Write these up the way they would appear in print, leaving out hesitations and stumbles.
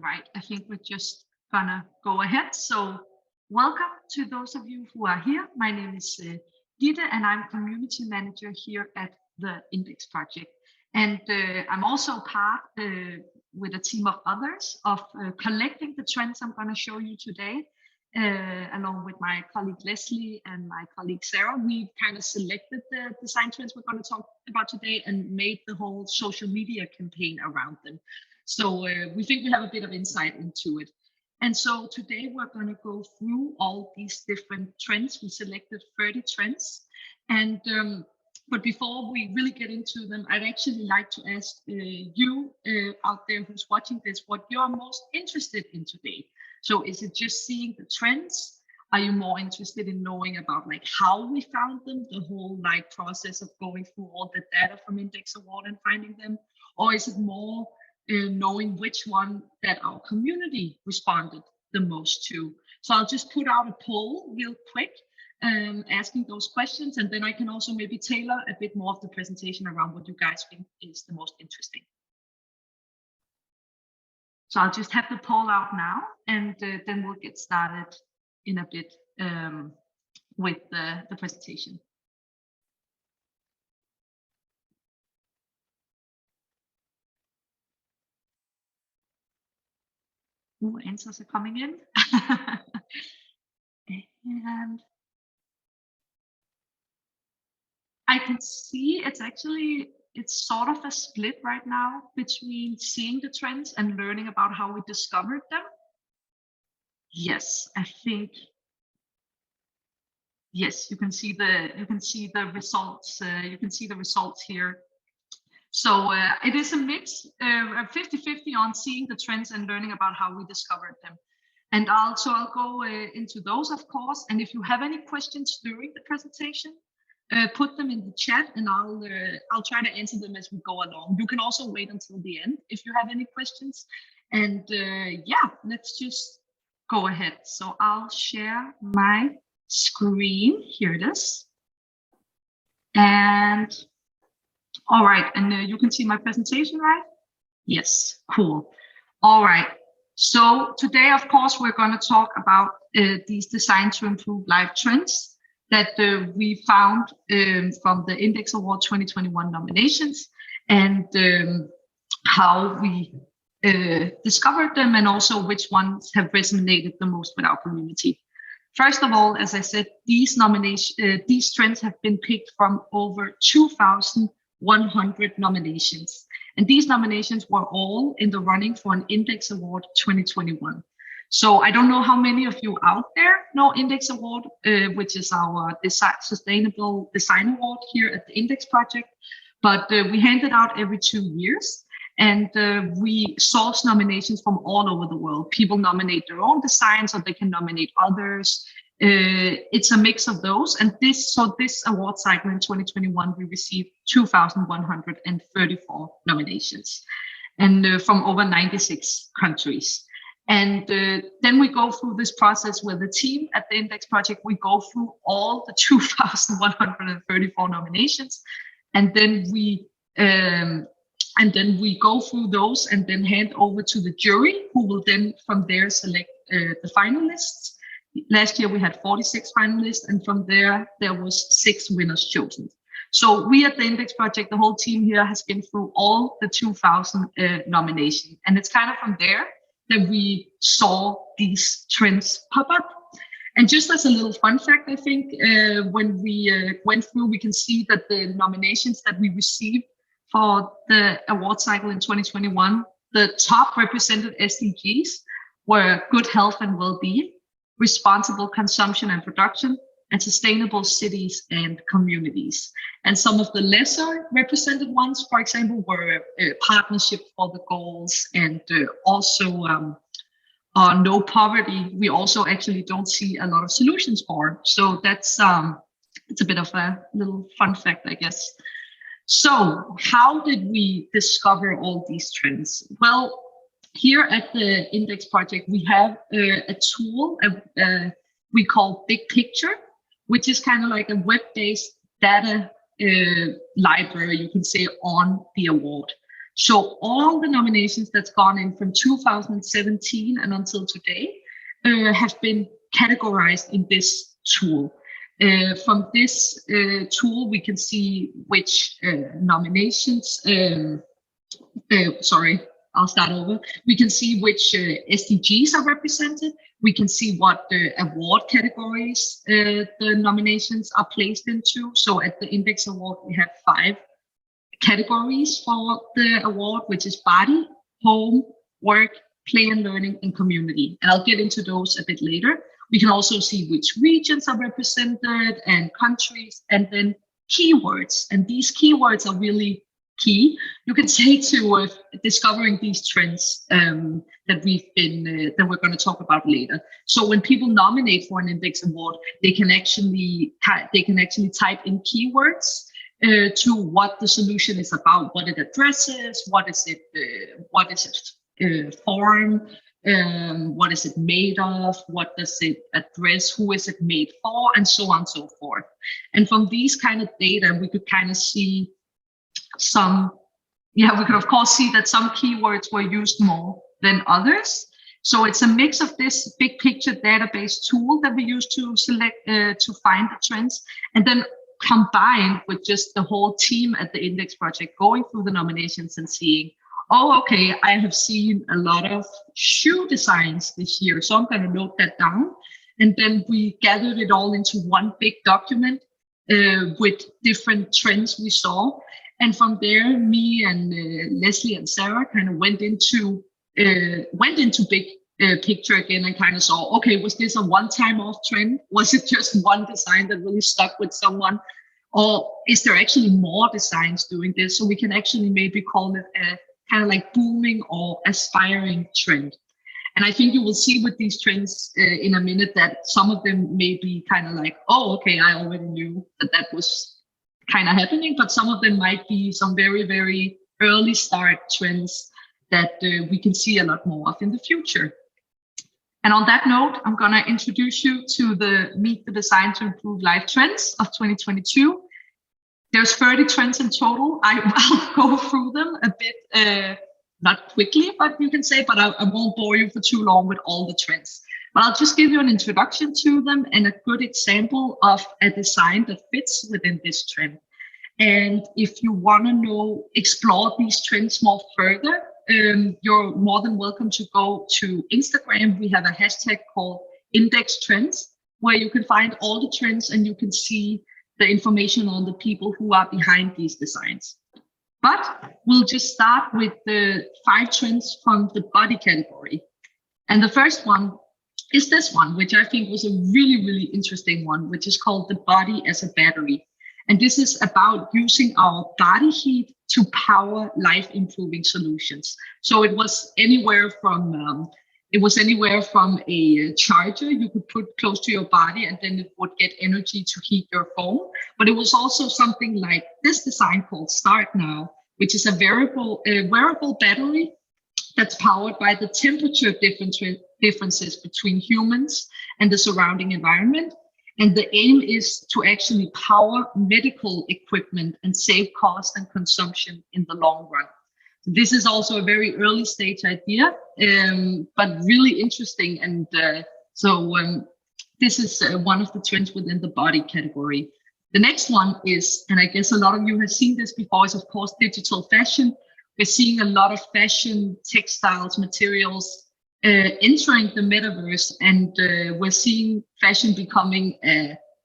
right, I think we're just gonna go ahead. So welcome to those of you who are here. My name is Ditte, and I'm community manager here at the Index Project. And I'm also part with a team of others of collecting the trends I'm gonna show you today. Along with my colleague Leslie and my colleague Sarah, we kind of selected the design trends we're going to talk about today and made the whole social media campaign around them. So we think we have a bit of insight into it. And so today we're going to go through all these different trends. We selected 30 trends. And but before we really get into them, I'd actually like to ask you out there who's watching this, what you're most interested in today. So is it just seeing the trends? Are you more interested in knowing about like how we found them, the whole like process of going through all the data from Index Award and finding them? Or is it more knowing which one that our community responded the most to? So I'll just put out a poll real quick, asking those questions, and then I can also maybe tailor a bit more of the presentation around what you guys think is the most interesting. So I'll just have the poll out now, and then we'll get started in a bit with the presentation. Ooh, answers are coming in. And I can see it's sort of a split right now between seeing the trends and learning about how we discovered them. Yes, I think. Yes, you can see the results. You can see the results here. So it is a mix, 50-50 on seeing the trends and learning about how we discovered them. And I'll go into those, of course. And if you have any questions during the presentation, put them in the chat, and I'll try to answer them as we go along. You can also wait until the end if you have any questions. And yeah, let's just go ahead. So I'll share my screen. Here it is. And all right, and you can see my presentation, right? Yes, cool. All right. So today, of course, we're going to talk about these designed to improve life trends that we found from the Index Award 2021 nominations, and how we discovered them, and also which ones have resonated the most with our community. First of all, as I said, these trends have been picked from over 2,100 nominations. And these nominations were all in the running for an Index Award 2021. So I don't know how many of you out there know Index Award, which is our Sustainable Design Award here at the Index Project. But we hand it out every 2 years. And we source nominations from all over the world. People nominate their own designs, or they can nominate others. It's a mix of those. And this award cycle in 2021, we received 2,134 nominations, and from over 96 countries. And then we go through this process where the team at the Index Project, we go through all the 2,134 nominations, and then we go through those and then hand over to the jury, who will then from there select the finalists. Last year we had 46 finalists, and from there was 6 winners chosen. So we at the Index Project, the whole team here, has been through all the 2,000 nominations, and it's kind of from there that we saw these trends pop up. And just as a little fun fact, I think when we went through, we can see that the nominations that we received for the award cycle in 2021, the top represented SDGs were good health and well-being, responsible consumption and production, and sustainable cities and communities. And some of the lesser represented ones, for example, were partnership for the goals, and also no poverty. We also actually don't see a lot of solutions for. So that's it's a bit of a little fun fact, I guess. So how did we discover all these trends? Well, here at the Index Project, we have a tool we call Big Picture, which is kind of like a web-based data library, you can say, on the award. So all the nominations that's gone in from 2017 and until today have been categorized in this tool. From this tool, we can see which nominations, sorry, I'll start over. We can see which SDGs are represented. We can see what the award categories the nominations are placed into. So at the Index Award, we have 5 categories for the award, which is body, home, work, play and learning, and community. And I'll get into those a bit later. We can also see which regions are represented and countries, and then keywords. And these keywords are really key, you can say, to discovering these trends that we're going to talk about later. So when people nominate for an Index Award, they can actually type in keywords to what the solution is about, what it addresses, what is it for, what is it made of, what does it address, who is it made for, and so on and so forth. And from these kind of data, we could kind of see we could of course see that some keywords were used more than others. So it's a mix of this big picture database tool that we use to select, to find the trends, and then combined with just the whole team at the Index Project going through the nominations and seeing, oh, okay, I have seen a lot of shoe designs this year, so I'm going to note that down. And then we gathered it all into one big document with different trends we saw. And from there, me and Leslie and Sarah kind of went into big picture again and kind of saw, okay, was this a one-time off trend? Was it just one design that really stuck with someone? Or is there actually more designs doing this? So we can actually maybe call it a kind of like booming or aspiring trend. And I think you will see with these trends in a minute that some of them may be kind of like, oh, okay, I already knew that was kind of happening, but some of them might be some very, very early start trends that we can see a lot more of in the future. And on that note, I'm going to introduce you to the Meet the Design to Improve Life trends of 2022. There's 30 trends in total. I'll go through them a bit, not quickly, but you can say, but I won't bore you for too long with all the trends. But I'll just give you an introduction to them and a good example of a design that fits within this trend. And if you want to explore these trends more further, you're more than welcome to go to Instagram. We have a hashtag called Index Trends, where you can find all the trends and you can see the information on the people who are behind these designs. But we'll just start with the 5 trends from the body category. And the first one is this one, which I think was a really, really interesting one, which is called the body as a battery. And this is about using our body heat to power life-improving solutions. So it was anywhere from a charger you could put close to your body, and then it would get energy to heat your phone. But it was also something like this design called Start Now, which is a wearable battery that's powered by the temperature differences between humans and the surrounding environment. And the aim is to actually power medical equipment and save cost and consumption in the long run. This is also a very early stage idea, but really interesting. And this is one of the trends within the body category. The next one is, and I guess a lot of you have seen this before, is of course digital fashion. We're seeing a lot of fashion, textiles, materials entering the metaverse, and we're seeing fashion becoming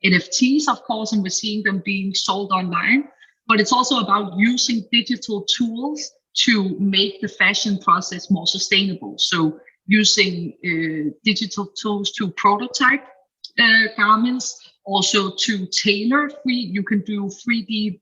NFTs, of course, and we're seeing them being sold online. But it's also about using digital tools to make the fashion process more sustainable. So using digital tools to prototype garments, also to tailor. You can do 3D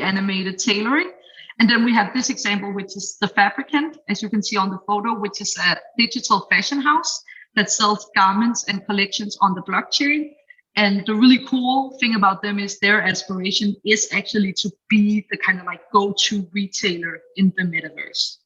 animated tailoring. And then we have this example, which is the Fabricant, as you can see on the photo, which is a digital fashion house that sells garments and collections on the blockchain. And the really cool thing about them is their aspiration is actually to be the kind of like go-to retailer in the metaverse.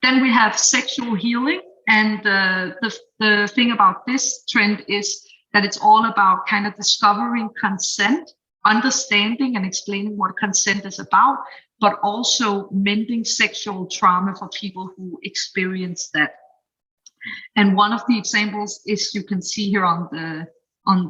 Then we have sexual healing. And the thing about this trend is that it's all about kind of discovering consent, understanding and explaining what consent is about, but also mending sexual trauma for people who experience that. And one of the examples is you can see here on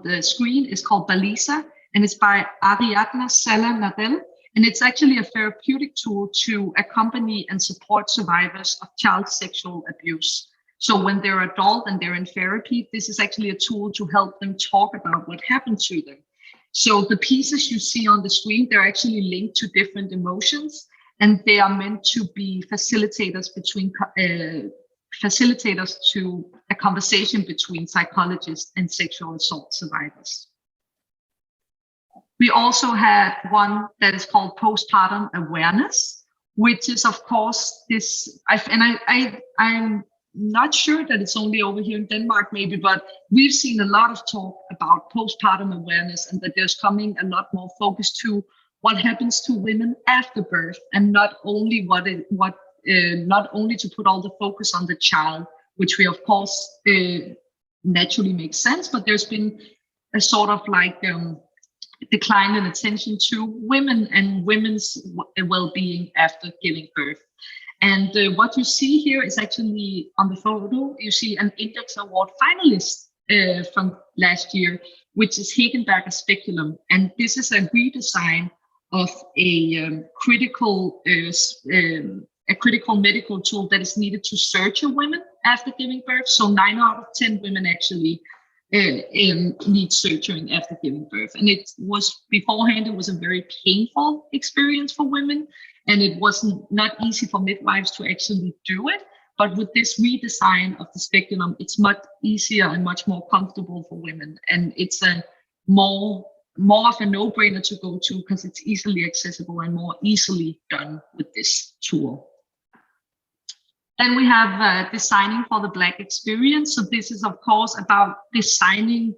the screen is called Balisa, and it's by Ariadna Sala Nadel. And it's actually a therapeutic tool to accompany and support survivors of child sexual abuse. So when they're adult and they're in therapy, this is actually a tool to help them talk about what happened to them. So the pieces you see on the screen, they're actually linked to different emotions, and they are meant to be facilitators to a conversation between psychologists and sexual assault survivors. We also had one that is called postpartum awareness, which is, of course, this. I'm not sure that it's only over here in Denmark, maybe, but we've seen a lot of talk about postpartum awareness, and that there's coming a lot more focus to what happens to women after birth, and not only not only to put all the focus on the child, which we of course naturally makes sense, but there's been a sort of like decline in attention to women and women's well-being after giving birth. And what you see here is actually on the photo, you see an Index Award finalist from last year, which is Hegenberger Speculum. And this is a redesign of a critical medical tool that is needed to search a woman after giving birth. So 9 out of 10 women actually need surgery after giving birth. And it was beforehand, it was a very painful experience for women, and it wasn't not easy for midwives to actually do it. But with this redesign of the speculum, it's much easier and much more comfortable for women. And it's a more of a no-brainer to go to, because it's easily accessible and more easily done with this tool. Then we have designing for the Black experience. So this is, of course, about designing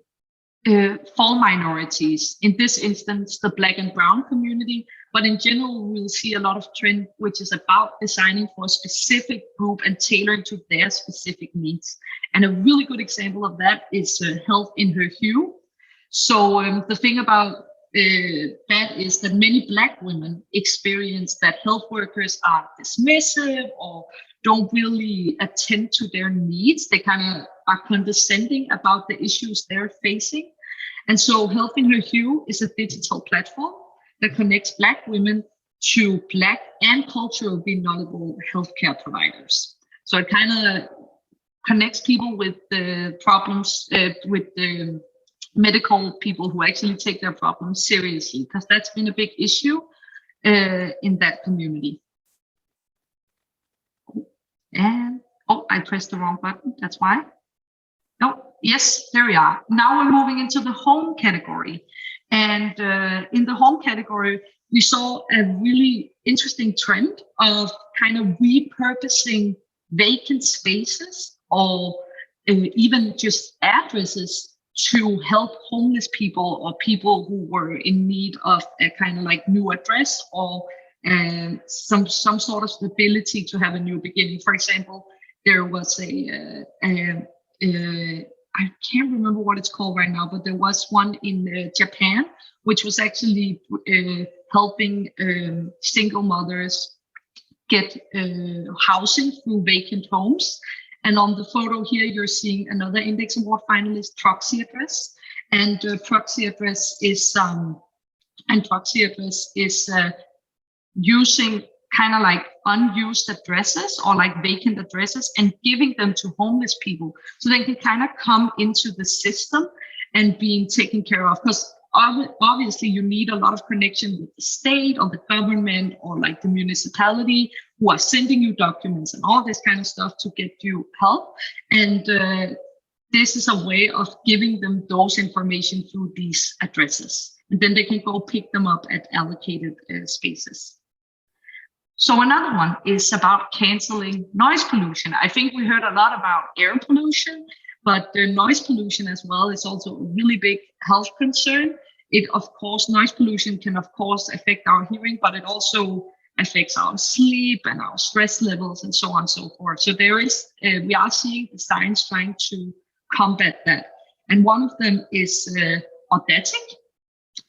for minorities. In this instance, the Black and Brown community. But in general, we'll see a lot of trend, which is about designing for a specific group and tailoring to their specific needs. And a really good example of that is Health in Her Hue. So the thing about that is that many Black women experience that health workers are dismissive or don't really attend to their needs. They kind of are condescending about the issues they're facing. And so Health in Her Hue is a digital platform that connects Black women to Black and culturally vulnerable healthcare providers. So it kind of connects people with the problems, with the medical people who actually take their problems seriously, because that's been a big issue in that community. And I pressed the wrong button. That's why. No, yes, there we are. Now we're moving into the home category. And in the home category, we saw a really interesting trend of kind of repurposing vacant spaces or even just addresses to help homeless people or people who were in need of a kind of like new address or some sort of stability to have a new beginning. For example, there was I can't remember what it's called right now, but there was one in Japan, which was actually helping single mothers get housing through vacant homes. And on the photo here, you're seeing another Index Award finalist, Proxy Address. And Proxy Address is using kind of like unused addresses or like vacant addresses and giving them to homeless people so they can kind of come into the system and being taken care of. Because obviously you need a lot of connection with the state or the government or like the municipality who are sending you documents and all this kind of stuff to get you help. And this is a way of giving them those information through these addresses. And then they can go pick them up at allocated spaces. So another one is about canceling noise pollution. I think we heard a lot about air pollution, but the noise pollution as well is also a really big health concern. It, of course, noise pollution can, of course, affect our hearing, but it also affects our sleep and our stress levels and so on and so forth. So there is, we are seeing the science trying to combat that. And one of them is Audatic,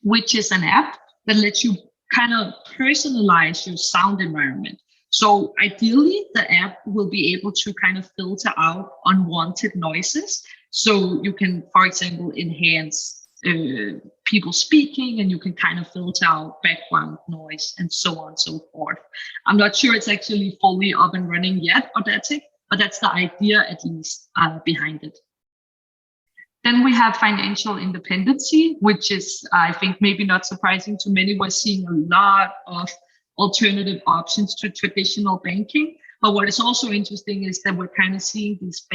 which is an app that lets you kind of personalize your sound environment. So ideally, the app will be able to kind of filter out unwanted noises. So you can, for example, enhance people speaking, and you can kind of filter out background noise and so on and so forth. I'm not sure it's actually fully up and running yet, Ditte, but that's the idea at least behind it. Then we have financial independency, which is, I think, maybe not surprising to many. We're seeing a lot of alternative options to traditional banking. But what is also interesting is that we're kind of seeing these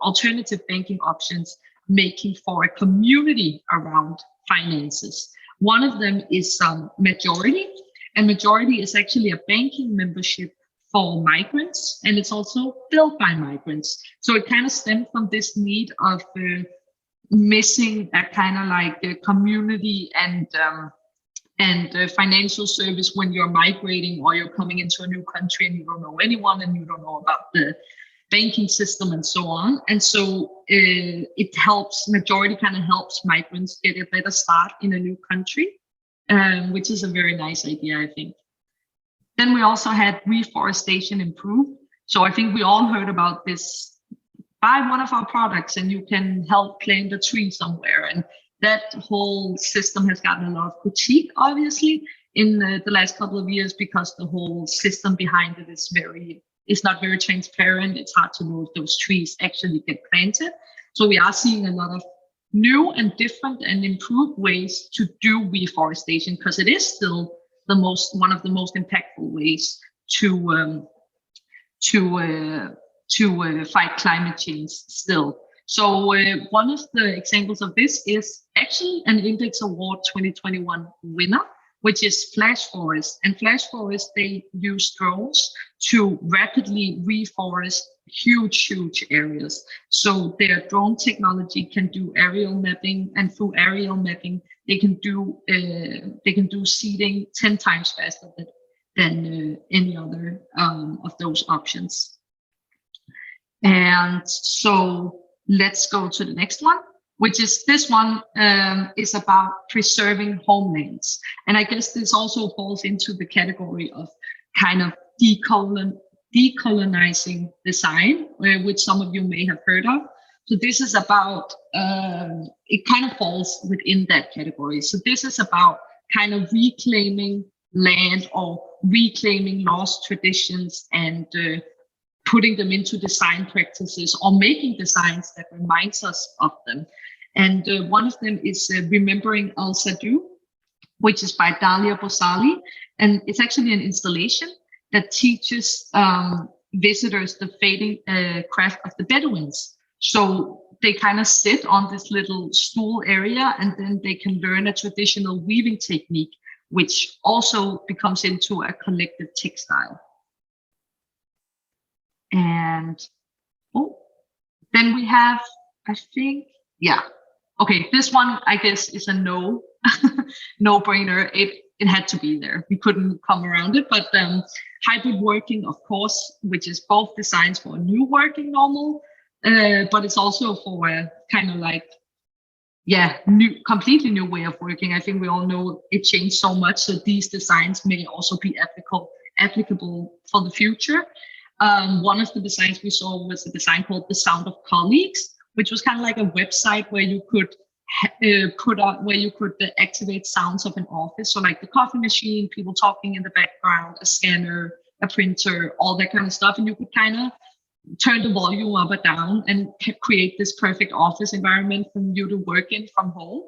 alternative banking options making for a community around finances. One of them is Majority, and Majority is actually a banking membership for migrants, and it's also built by migrants. So it kind of stemmed from this need of missing a kind of like a community and financial service when you're migrating or you're coming into a new country and you don't know anyone and you don't know about the banking system and so on. And so it helps, Majority kind of helps migrants get a better start in a new country, which is a very nice idea, I think. Then we also had reforestation improved. So I think we all heard about this. Buy one of our products and you can help plant a tree somewhere. And that whole system has gotten a lot of critique, obviously, in the last couple of years, because the whole system behind it is not very transparent. It's hard to know if those trees actually get planted. So we are seeing a lot of new and different and improved ways to do reforestation, because it is still one of the most impactful ways to fight climate change still. So one of the examples of this is actually an Index Award 2021 winner, which is Flash Forest. And Flash Forest, they use drones to rapidly reforest huge areas. So their drone technology can do aerial mapping, and through aerial mapping, they can do seeding 10 times faster than any other of those options. And so let's go to the next one, which is this one is about preserving homelands. And I guess this also falls into the category of kind of decolonizing design, which some of you may have heard of. So this is about, it kind of falls within that category. So this is about kind of reclaiming land or reclaiming lost traditions and putting them into design practices or making designs that reminds us of them. And one of them is Remembering El Sadu, which is by Dalia Bosali. And it's actually an installation that teaches visitors the fading craft of the Bedouins. So they kind of sit on this little stool area, and then they can learn a traditional weaving technique, which also becomes into a collective textile. And then we have, I think, yeah. Okay, this one, I guess, is a no-brainer. It had to be there. We couldn't come around it. But hybrid working, of course, which is both designs for a new working normal, but it's also for a kind of like, completely new way of working. I think we all know it changed so much. So these designs may also be applicable for the future. One of the designs we saw was a design called The Sound of Colleagues, which was kind of like a website where you could activate sounds of an office. So like the coffee machine, people talking in the background, a scanner, a printer, all that kind of stuff. And you could kind of turn the volume up or down and create this perfect office environment for you to work in from home.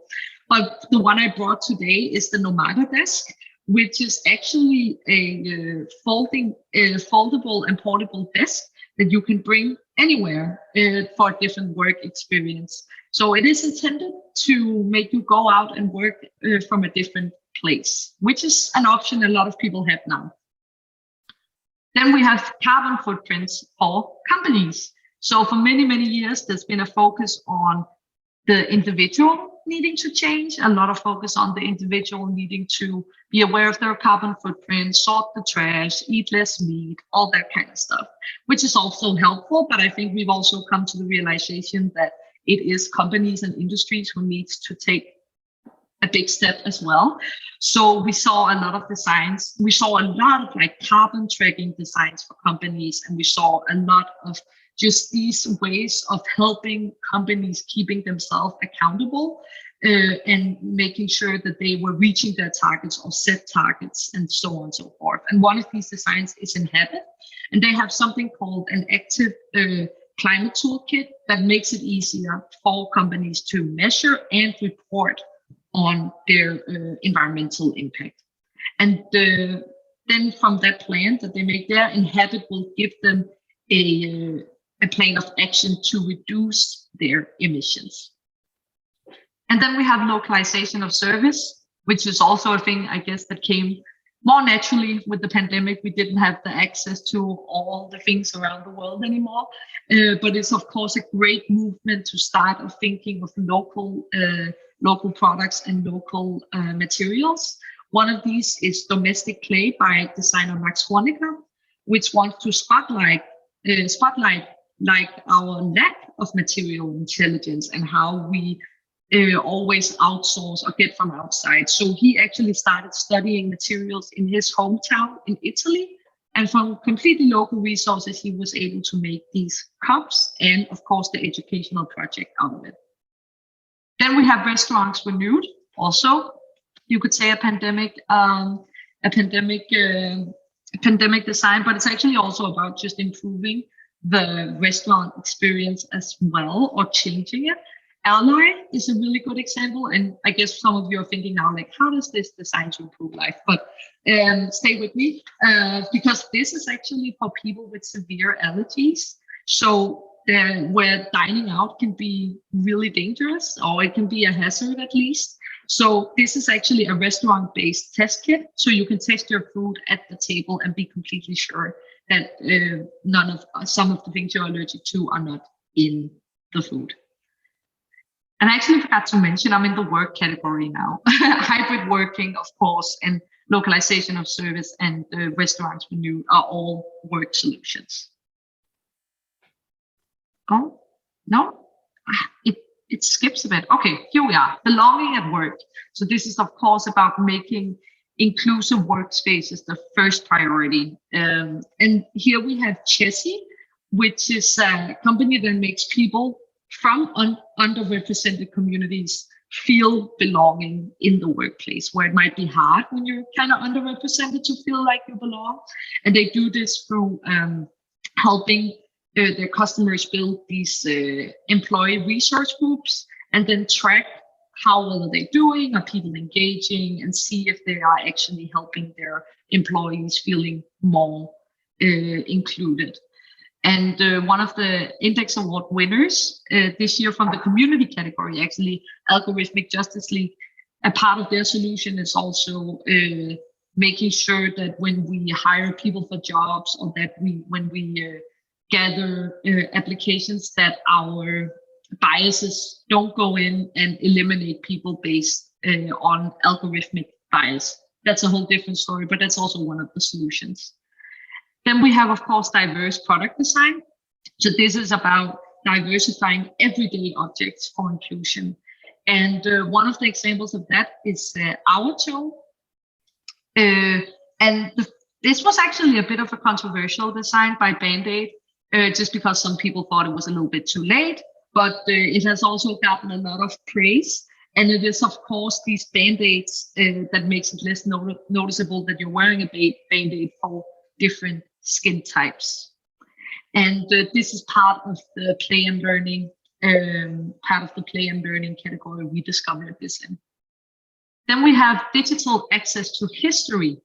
But the one I brought today is the Nomada Desk, which is actually a foldable and portable desk that you can bring anywhere for a different work experience. So it is intended to make you go out and work from a different place, which is an option a lot of people have now. Then we have carbon footprints for companies. So for many, many years, there's been a focus on the individual needing to change, a lot of focus on the individual needing to be aware of their carbon footprint, sort the trash, eat less meat, all that kind of stuff, which is also helpful. But I think we've also come to the realization that it is companies and industries who needs to take a big step as well. So we saw a lot of designs. We saw a lot of like carbon tracking designs for companies, and we saw a lot of just these ways of helping companies keeping themselves accountable and making sure that they were reaching their targets or set targets and so on and so forth. And one of these designs is Inhabit, and they have something called an active climate toolkit that makes it easier for companies to measure and report on their environmental impact. And then from that plan that they make there, Inhabit will give them a plan of action to reduce their emissions. And then we have localization of service, which is also a thing, I guess, that came more naturally with the pandemic. We didn't have the access to all the things around the world anymore. But it's, of course, a great movement to start thinking of local products and local materials. One of these is Domestic Clay by designer Max Honecker, which wants to spotlight like our lack of material intelligence and how we always outsource or get from outside. So he actually started studying materials in his hometown in Italy, and from completely local resources, he was able to make these cups and, of course, the educational project out of it. Then we have Restaurants Renewed. Also, you could say a pandemic design, but it's actually also about just improving the restaurant experience as well, or changing it. Ally is a really good example, and I guess some of you are thinking now, like, how does this design to improve life? But stay with me, because this is actually for people with severe allergies. So where dining out can be really dangerous, or it can be a hazard at least. So this is actually a restaurant-based test kit, so you can test your food at the table and be completely sure that some of the things you're allergic to are not in the food. And I actually forgot to mention, I'm in the work category now. Hybrid working, of course, and localization of service and Restaurants Renewed are all work solutions. Oh, no, it skips a bit. Okay, here we are, belonging at work. So this is, of course, about making inclusive workspaces the first priority. And here we have Chessie, which is a company that makes people from underrepresented communities feel belonging in the workplace, where it might be hard when you're kind of underrepresented to feel like you belong. And they do this through helping their customers build these employee resource groups, and then track how well are they doing, are people engaging, and see if they are actually helping their employees feeling more included. And one of the Index Award winners this year from the community category, actually, Algorithmic Justice League, a part of their solution is also making sure that when we hire people for jobs, or that when we gather applications, that our biases don't go in and eliminate people based on algorithmic bias. That's a whole different story, but that's also one of the solutions. Then we have, of course, diverse product design. So this is about diversifying everyday objects for inclusion. And one of the examples of that is our toe. This was actually a bit of a controversial design by Band-Aid, just because some people thought it was a little bit too late, but it has also gotten a lot of praise. And it is, of course, these Band-Aids that makes it less noticeable that you're wearing a Band-Aid for different skin types. And this is part of the play and learning, category we discovered this in. Then we have digital access to history,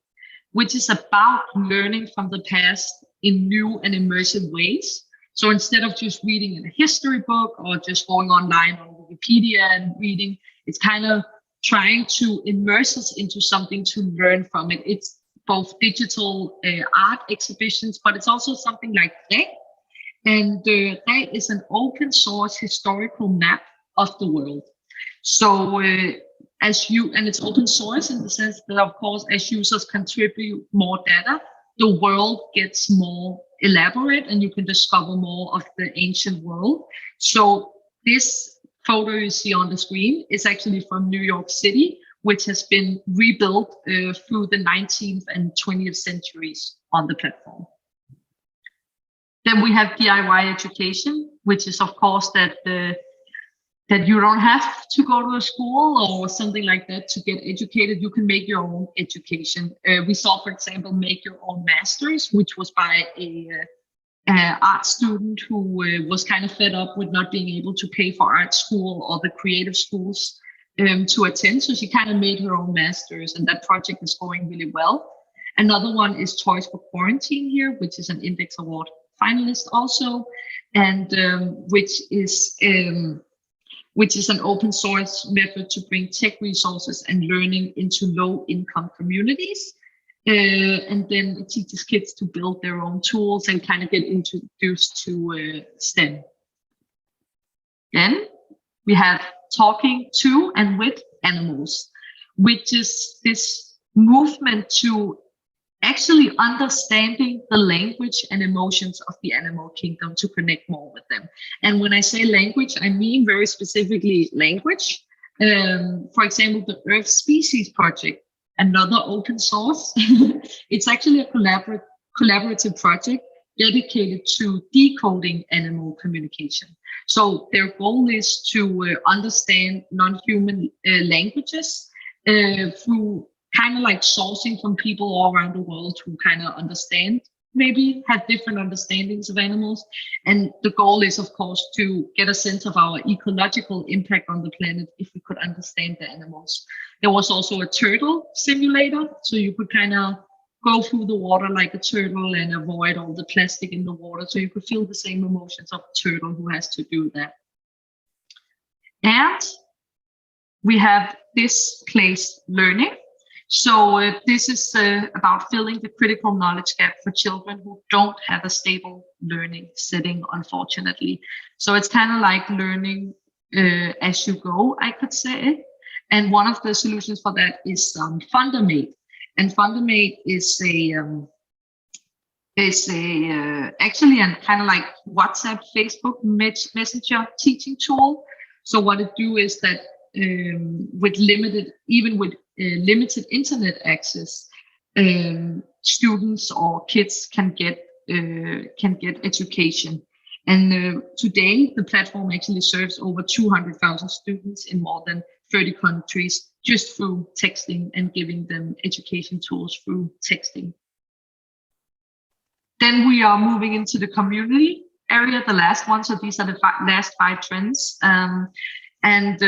which is about learning from the past in new and immersive ways. So instead of just reading in a history book or just going online on Wikipedia and reading, it's kind of trying to immerse us into something to learn from it. It's both digital art exhibitions, but it's also something like Ditte. And Ditte is an open source historical map of the world. So and it's open source in the sense that, of course, as users contribute more data, the world gets more elaborate and you can discover more of the ancient world. So this photo you see on the screen is actually from New York City, which has been rebuilt through the 19th and 20th centuries on the platform. Then we have DIY education, which is of course that you don't have to go to a school or something like that to get educated. You can make your own education. We saw, for example, make your own masters, which was by a art student who was kind of fed up with not being able to pay for art school or the creative schools to attend. So she kind of made her own masters, and that project is going really well. Another one is Toys for Quarantine here, which is an Index Award finalist also, and which is an open source method to bring tech resources and learning into low-income communities. And then it teaches kids to build their own tools and kind of get introduced to STEM. Then we have talking to and with animals, which is this movement to actually understanding the language and emotions of the animal kingdom to connect more with them. And when I say language, I mean very specifically language. For example, the Earth Species Project, another open source. It's actually a collaborative project dedicated to decoding animal communication. So their goal is to understand non-human languages through kind of like sourcing from people all around the world who kind of understand, maybe have different understandings of animals. And the goal is, of course, to get a sense of our ecological impact on the planet if we could understand the animals. There was also a turtle simulator, so you could kind of go through the water like a turtle and avoid all the plastic in the water, so you could feel the same emotions of a turtle who has to do that. And we have displaced learning. So this is about filling the critical knowledge gap for children who don't have a stable learning setting, unfortunately. So it's kind of like learning as you go, I could say. And one of the solutions for that is Fundamate. And Fundamate is actually a kind of like WhatsApp, Facebook Messenger teaching tool. So what it do is that with limited internet access, students or kids can get education. And today, the platform actually serves over 200,000 students in more than 30 countries just through texting and giving them education tools through texting. Then we are moving into the community area, the last one. So these are the last 5 trends. And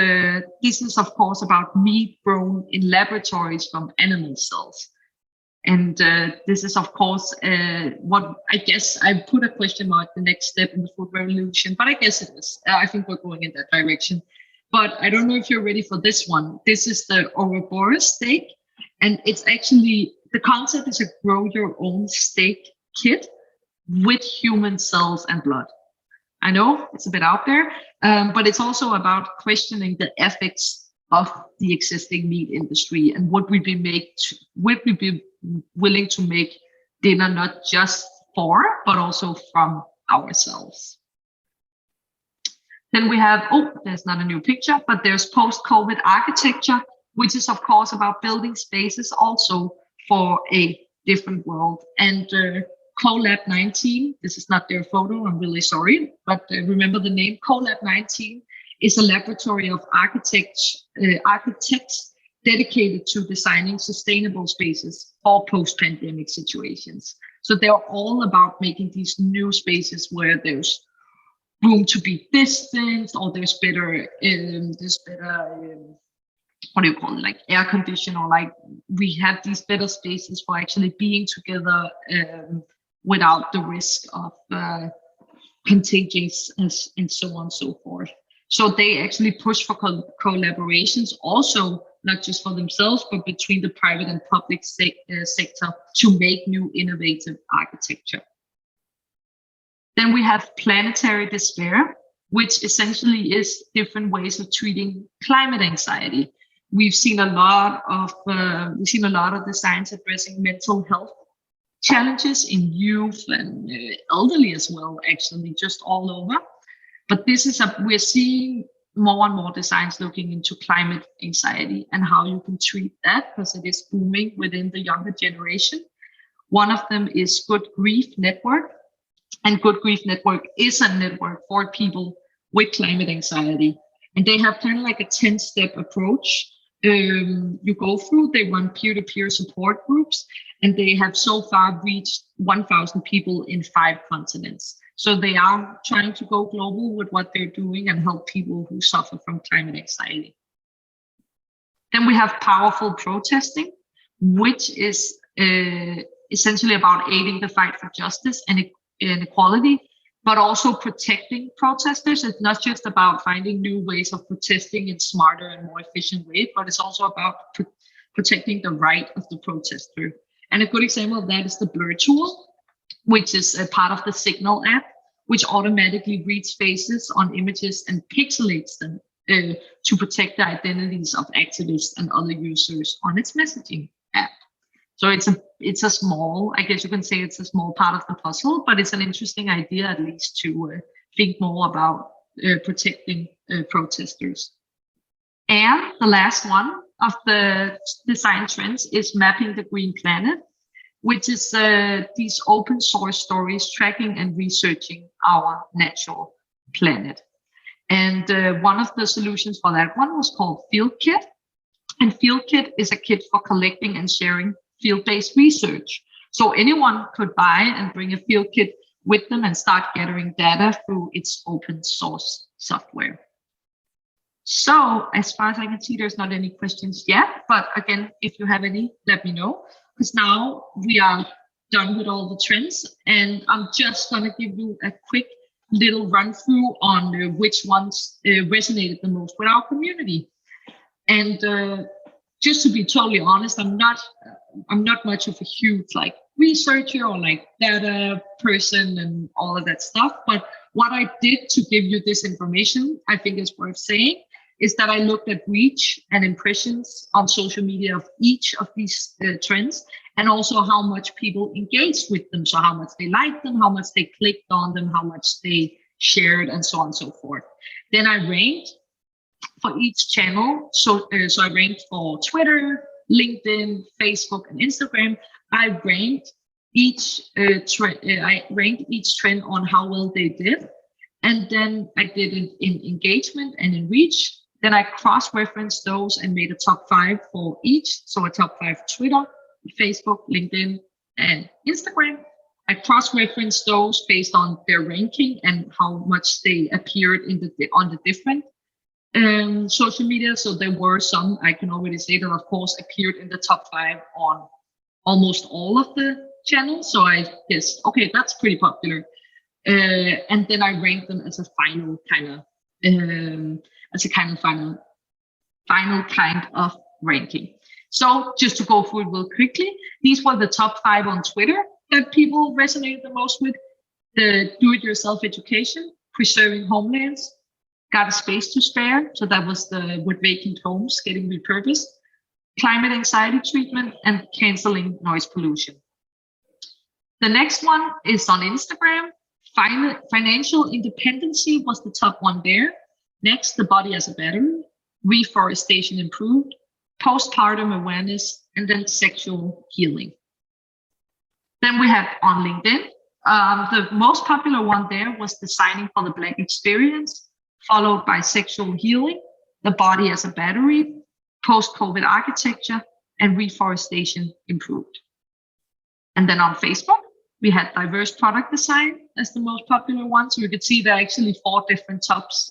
this is, of course, about meat grown in laboratories from animal cells. And this is, of course, what I guess I put a question mark, the next step in the food revolution, but I guess it is. I think we're going in that direction. But I don't know if you're ready for this one. This is the Ouroboros steak. And it's actually, the concept is a grow your own steak kit with human cells and blood. I know it's a bit out there, but it's also about questioning the ethics of the existing meat industry, and would we be willing to make dinner not just for, but also from ourselves. Then we have, there's not a new picture, but there's post-COVID architecture, which is of course about building spaces also for a different world. And CoLab 19, this is not their photo, I'm really sorry, but remember the name. CoLab 19 is a laboratory of architects dedicated to designing sustainable spaces for post-pandemic situations. So they're all about making these new spaces where there's room to be distanced, or there's better, what do you call it, like air condition, or like we have these better spaces for actually being together without the risk of contagions and so on and so forth. So they actually push for collaborations also, not just for themselves, but between the private and public sector to make new innovative architecture. Then we have planetary despair, which essentially is different ways of treating climate anxiety. We've seen a lot of designs addressing mental health challenges in youth and elderly as well, actually, just all over. But this is we're seeing more and more designs looking into climate anxiety and how you can treat that, because it is booming within the younger generation. One of them is Good Grief Network. And Good Grief Network is a network for people with climate anxiety. And they have kind of like a 10-step approach you go through. They run peer-to-peer support groups, and they have so far reached 1,000 people in 5 continents. So they are trying to go global with what they're doing and help people who suffer from climate anxiety. Then we have powerful protesting, which is essentially about aiding the fight for justice and inequality, but also protecting protesters. It's not just about finding new ways of protesting in smarter and more efficient ways, but it's also about protecting the right of the protester. And a good example of that is the Blur tool, which is a part of the Signal app, which automatically reads faces on images and pixelates them to protect the identities of activists and other users on its messaging app. So it's a small, I guess you can say it's a small part of the puzzle, but it's an interesting idea at least to think more about protecting protesters. And the last one of the design trends is mapping the green planet, which is these open source stories tracking and researching our natural planet. And one of the solutions for that one was called Fiil Kit. And Fiil Kit is a kit for collecting and sharing field-based research. So anyone could buy and bring a field kit with them and start gathering data through its open source software. So as far as I can see, there's not any questions yet, but again, if you have any, let me know, because now we are done with all the trends, and I'm just going to give you a quick little run through on which ones resonated the most with our community. And just to be totally honest, I'm not much of a huge like researcher or like data person and all of that stuff. But what I did to give you this information, I think is worth saying, is that I looked at reach and impressions on social media of each of these trends, and also how much people engaged with them. So how much they liked them, how much they clicked on them, how much they shared, and so on and so forth. Then I ranked for each channel. So I ranked for Twitter, LinkedIn, Facebook, and Instagram. I ranked each trend on how well they did. And then I did it in engagement and in reach. Then I cross-referenced those and made a top 5 for each. So a top 5 Twitter, Facebook, LinkedIn, and Instagram. I cross-referenced those based on their ranking and how much they appeared on the different social media. So there were some, I can already say, that of course appeared in the top 5 on almost all of the channels. So I guess, okay, that's pretty popular. And then I ranked them as a final kind of ranking. So just to go through it real quickly, these were the top 5 on Twitter that people resonated the most with. The do-it-yourself education, preserving homelands, got a space to spare. So that was the with vacant homes getting repurposed, climate anxiety treatment, and canceling noise pollution. The next one is on Instagram. Financial independency was the top one there. Next, the body as a battery, reforestation improved, postpartum awareness, and then sexual healing. Then we have on LinkedIn, the most popular one there was designing for the Black experience, followed by sexual healing, the body as a battery, post-COVID architecture, and reforestation improved. And then on Facebook, we had diverse product design as the most popular one. So you could see there are actually 4 different tops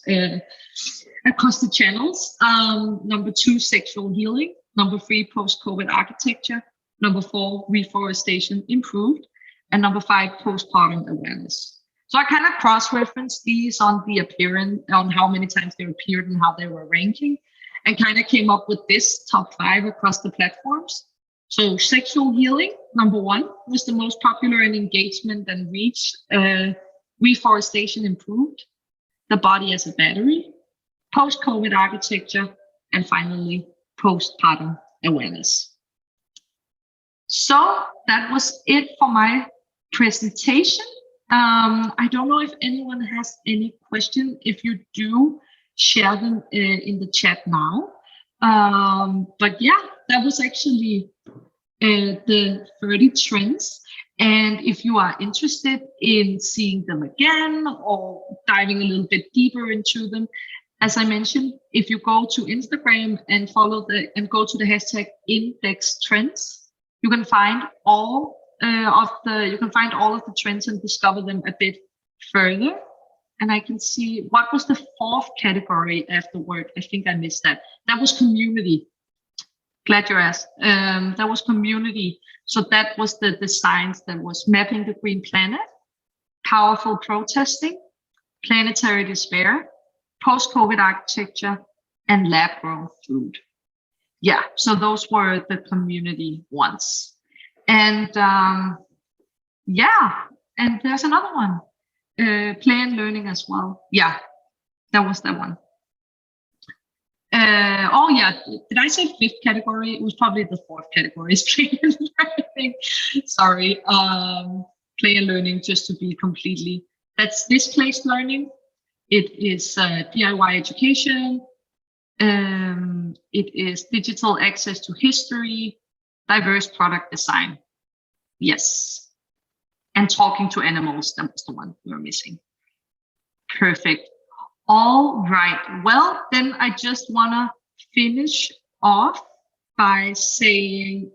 across the channels. Number 2, sexual healing. Number 3, post-COVID architecture. Number 4, reforestation improved. And number 5, postpartum awareness. So I kind of cross-referenced these on the appearance, on how many times they appeared and how they were ranking, and kind of came up with this top 5 across the platforms. So sexual healing, number 1, was the most popular in engagement and reach. Reforestation improved, the body as a battery, post-COVID architecture, and finally, postpartum awareness. So that was it for my presentation. I don't know if anyone has any question. If you do, share them in the chat now. But yeah, that was actually the 30 trends. And if you are interested in seeing them again or diving a little bit deeper into them, as I mentioned, if you go to Instagram and go to the hashtag index trends, you can find all of the trends and discover them a bit further. And I can see what was the fourth category afterward. I think I missed that. That was community. Glad you asked. That was community. So that was the designs that was mapping the green planet, powerful protesting, planetary despair, post-COVID architecture, and lab-grown food. Yeah, so those were the community ones. And yeah, and there's another one, play and learning as well. Yeah, that was that one. Oh yeah, did I say fifth category? It was probably the fourth category is play and learning. Sorry, play and learning, just to be completely, that's displaced learning. It is DIY education. It is digital access to history, diverse product design. Yes. And talking to animals, that was the one we were missing. Perfect. All right. Well, then I just want to finish off by saying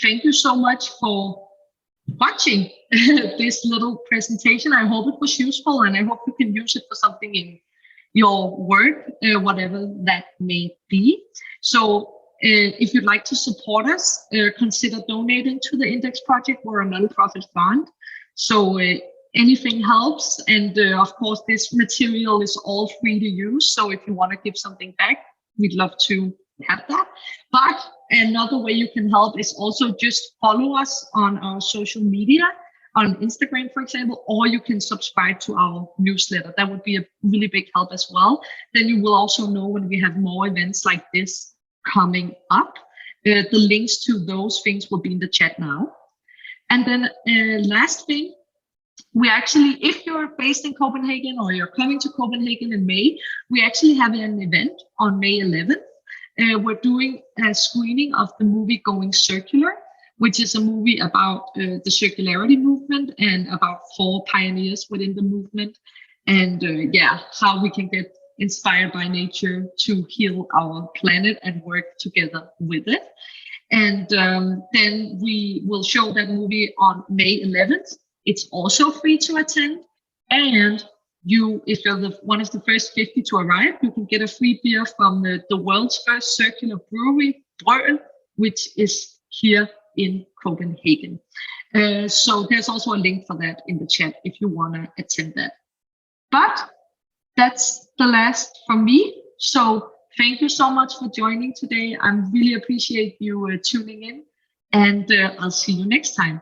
thank you so much for watching this little presentation. I hope it was useful, and I hope you can use it for something in your work, whatever that may be. So if you'd like to support us, consider donating to the Index Project. We're a nonprofit fund. So anything helps. And of course, this material is all free to use. So if you want to give something back, we'd love to have that. But another way you can help is also just follow us on our social media, on Instagram, for example, or you can subscribe to our newsletter. That would be a really big help as well. Then you will also know when we have more events like this coming up. The links to those things will be in the chat now. And then last thing, we actually, if you're based in Copenhagen or you're coming to Copenhagen in May, we actually have an event on May 11th. We're doing a screening of the movie Going Circular, which is a movie about the circularity movement and about 4 pioneers within the movement. And yeah, how we can get inspired by nature to heal our planet and work together with it. And then we will show that movie on May 11th. It's also free to attend. And you, if you're one of the first 50 to arrive, you can get a free beer from the world's first circular brewery, Ravn, which is here in Copenhagen. So there's also a link for that in the chat if you want to attend that. But that's the last from me. So thank you so much for joining today. I really appreciate you tuning in, and I'll see you next time.